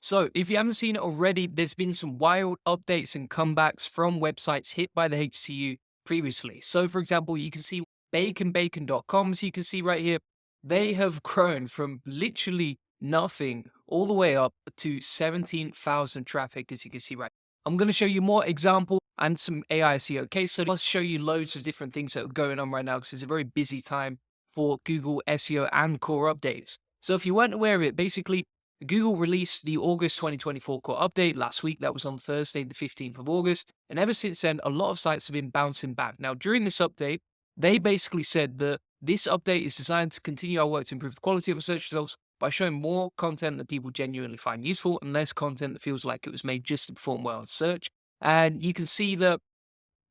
So, if you haven't seen it already, there's been some wild updates and comebacks from websites hit by the HCU previously. So, for example, you can see baconbacon.com, so you can see right here, they have grown from literally nothing all the way up to 17,000 traffic, as you can see right. I'm going to show you more example and some AI SEO case. So, let's show you loads of different things that are going on right now because it's a very busy time for Google SEO and core updates. So, if you weren't aware of it, basically, Google released the August 2024 core update last week. That was on Thursday, the 15th of August. And ever since then, a lot of sites have been bouncing back. Now, during this update, they basically said that this update is designed to continue our work to improve the quality of our search results by showing more content that people genuinely find useful and less content that feels like it was made just to perform well in search. And you can see that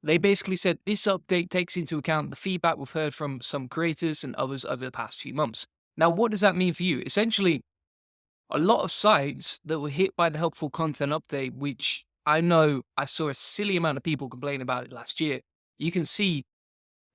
they basically said this update takes into account the feedback we've heard from some creators and others over the past few months. Now, what does that mean for you? Essentially, a lot of sites that were hit by the helpful content update, which I know I saw a silly amount of people complain about it last year. You can see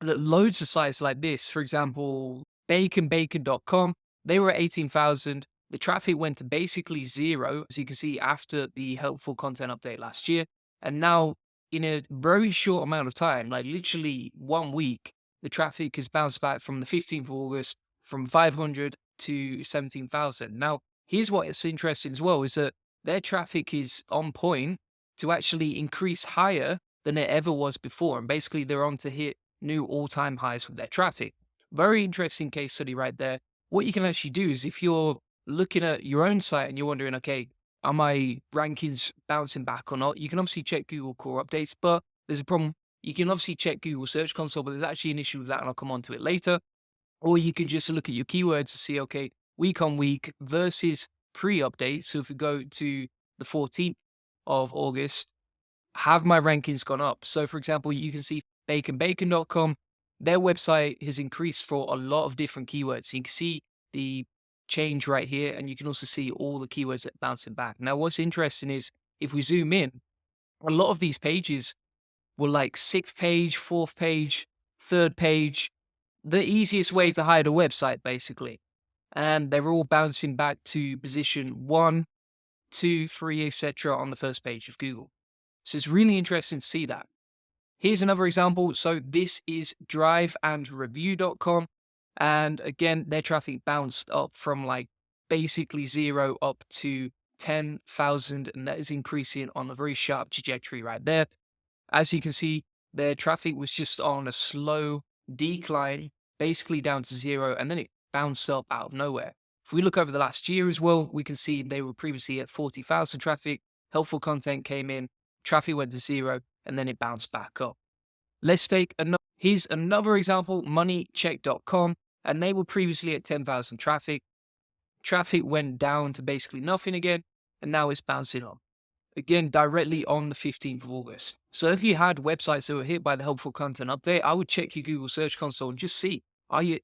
that loads of sites like this, for example, baconbacon.com, they were at 18,000. The traffic went to basically zero, as you can see, after the helpful content update last year. And now, in a very short amount of time, like literally 1 week, the traffic has bounced back from the 15th of August from 500 to 17,000. Now, here's what is interesting as well is that their traffic is on point to actually increase higher than it ever was before. And basically, they're on to hit new all-time highs with their traffic. Very interesting case study right there. What you can actually do is if you're looking at your own site and you're wondering, okay, are my rankings bouncing back or not? You can obviously check Google core updates, but there's a problem. You can obviously check Google Search Console, but there's actually an issue with that, and I'll come on to it later. Or you can just look at your keywords to see, okay, week on week versus pre-update. So if we go to the 14th of August, have my rankings gone up? So for example, you can see baconbacon.com, their website has increased for a lot of different keywords. So you can see the change right here, and you can also see all the keywords that are bouncing back. Now, what's interesting is if we zoom in, a lot of these pages were like sixth page, fourth page, third page, the easiest way to hide a website, basically. And they're all bouncing back to position 1, 2, 3, etc. on the first page of Google. So it's really interesting to see that. Here's another example. So this is driveandreview.com. And again, their traffic bounced up from like basically zero up to 10,000. And that is increasing on a very sharp trajectory right there. As you can see, their traffic was just on a slow decline, basically down to zero, and then it bounced up out of nowhere. If we look over the last year as well, we can see they were previously at 40,000 traffic, helpful content came in, traffic went to zero, and then it bounced back up. Let's take here's another example, moneycheck.com, and they were previously at 10,000 traffic. Traffic went down to basically nothing again, and now it's bouncing up. Again, directly on the 15th of August. So if you had websites that were hit by the helpful content update, I would check your Google Search Console and just see,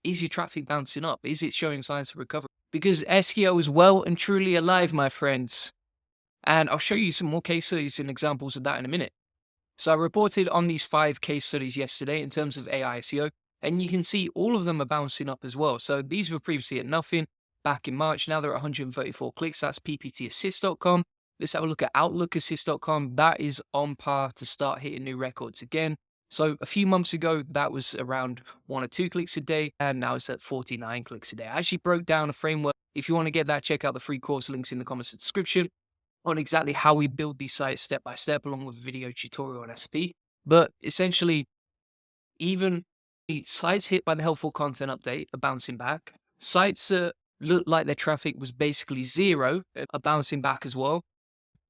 is your traffic bouncing up? Is it showing signs of recovery? Because SEO is well and truly alive, my friends. And I'll show you some more case studies and examples of that in a minute. So I reported on these 5 case studies yesterday in terms of AI SEO, and you can see all of them are bouncing up as well. So these were previously at nothing back in March. Now they're at 134 clicks. That's pptassist.com. Let's have a look at outlookassist.com. That is on par to start hitting new records again. So a few months ago, that was around 1 or 2 clicks a day, and now it's at 49 clicks a day. I actually broke down a framework. If you want to get that, check out the free course links in the comments description on exactly how we build these sites step by step, along with a video tutorial on SP. But essentially, even the sites hit by the helpful content update are bouncing back. Sites that look like their traffic was basically zero are bouncing back as well.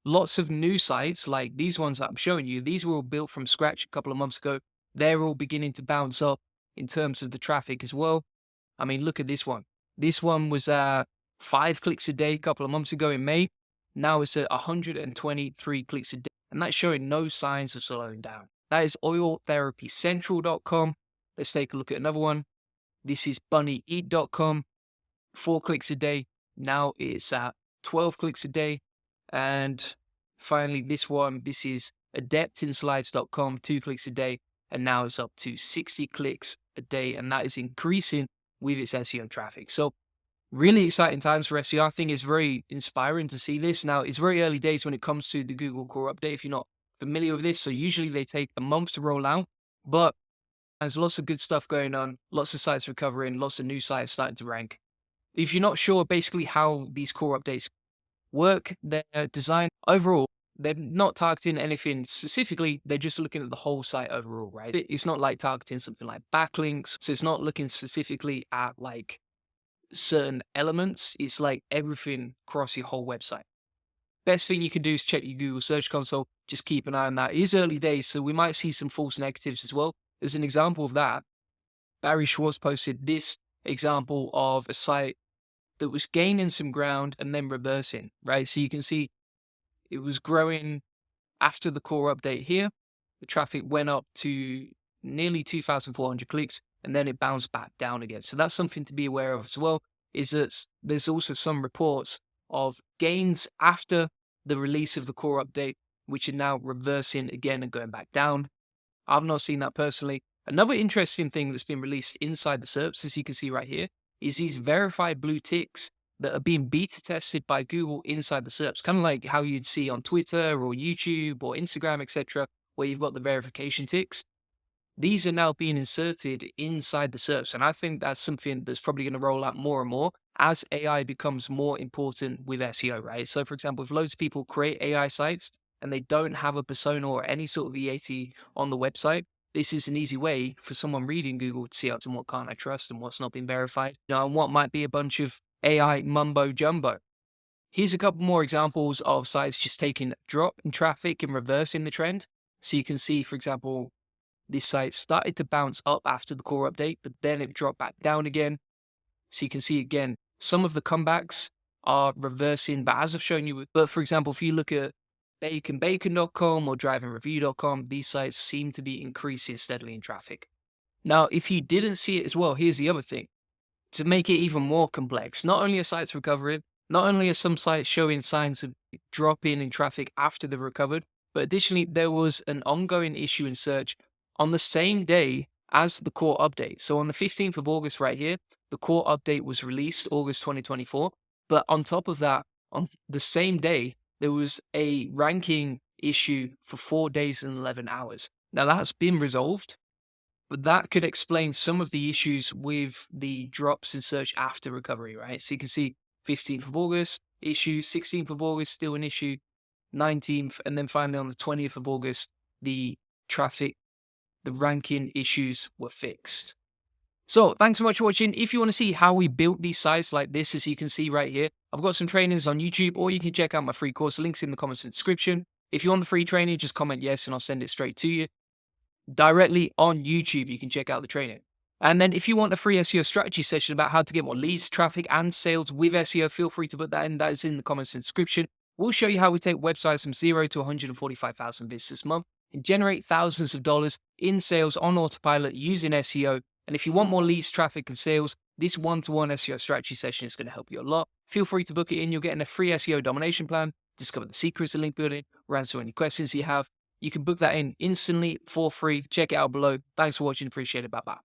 Lots of new sites like these ones that I'm showing you, these were all built from scratch a couple of months ago. They're all beginning to bounce up in terms of the traffic as well. I mean, look at this one. This one was 5 clicks a day a couple of months ago in May. Now it's at 123 clicks a day, and that's showing no signs of slowing down. That is oiltherapycentral.com. Let's take a look at another one. This is bunnyeat.com. 4 clicks a day. Now it's at 12 clicks a day. And finally, this one, this is adeptinslides.com, 2 clicks a day, and now it's up to 60 clicks a day, and that is increasing with its SEO traffic. So Really exciting times for SEO. I think it's very inspiring to see this. Now, it's very early days when it comes to the Google Core Update if you're not familiar with this. So usually they take a month to roll out, but there's lots of good stuff going on, lots of sites recovering, lots of new sites starting to rank. If you're not sure basically how these core updates work, they're designed overall. They're not targeting anything specifically. They're just looking at the whole site overall, right? It's not like targeting something like backlinks. So it's not looking specifically at like certain elements. It's like everything across your whole website. Best thing you can do is check your Google Search Console. Just keep an eye on that. It is early days, so we might see some false negatives as well. As an example of that, Barry Schwartz posted this example of a site that was gaining some ground and then reversing, right? So you can see it was growing after the core update here. The traffic went up to nearly 2,400 clicks and then it bounced back down again. So that's something to be aware of as well, is that there's also some reports of gains after the release of the core update, which are now reversing again and going back down. I've not seen that personally. Another interesting thing that's been released inside the SERPs, as you can see right here, is these verified blue ticks that are being beta tested by Google inside the SERPs, kind of like how you'd see on Twitter or YouTube or Instagram, etc., where you've got the verification ticks. These are now being inserted inside the SERPs, and I think that's something that's probably going to roll out more and more as AI becomes more important with SEO, right? So, for example, if loads of people create AI sites and they don't have a persona or any sort of EAT on the website, this is an easy way for someone reading Google to see out and what can't I trust and what's not been verified, and what might be a bunch of AI mumbo jumbo. Here's a couple more examples of sites just taking a drop in traffic and reversing the trend. So you can see, for example, this site started to bounce up after the core update, but then it dropped back down again. So you can see again, some of the comebacks are reversing, but as I've shown you, but for example, if you look at baconbacon.com or drivingreview.com, these sites seem to be increasing steadily in traffic. Now, if you didn't see it as well, here's the other thing. To make it even more complex, not only are sites recovering, not only are some sites showing signs of dropping in traffic after they've recovered, but additionally, there was an ongoing issue in search on the same day as the core update. So on the 15th of August right here, the core update was released, August 2024. But on top of that, on the same day, there was a ranking issue for 4 days and 11 hours. Now that's been resolved, but that could explain some of the issues with the drops in search after recovery, right? So you can see 15th of August, issue, 16th of August, still an issue, 19th, and then finally on the 20th of August, the ranking issues were fixed. So thanks so much for watching. If you want to see how we built these sites like this, as you can see right here, I've got some trainings on YouTube, or you can check out my free course. Links in the comments and description. If you want the free training, just comment yes and I'll send it straight to you. Directly on YouTube, you can check out the training. And then if you want a free SEO strategy session about how to get more leads, traffic, and sales with SEO, feel free to put that in. That is in the comments and description. We'll show you how we take websites from 0 to 145,000 visitors a month and generate thousands of dollars in sales on autopilot using SEO. And if you want more leads, traffic, and sales, this one-to-one SEO strategy session is going to help you a lot. Feel free to book it in. You'll get a free SEO domination plan, discover the secrets of link building, or answer any questions you have. You can book that in instantly for free. Check it out below. Thanks for watching. Appreciate it. Bye-bye.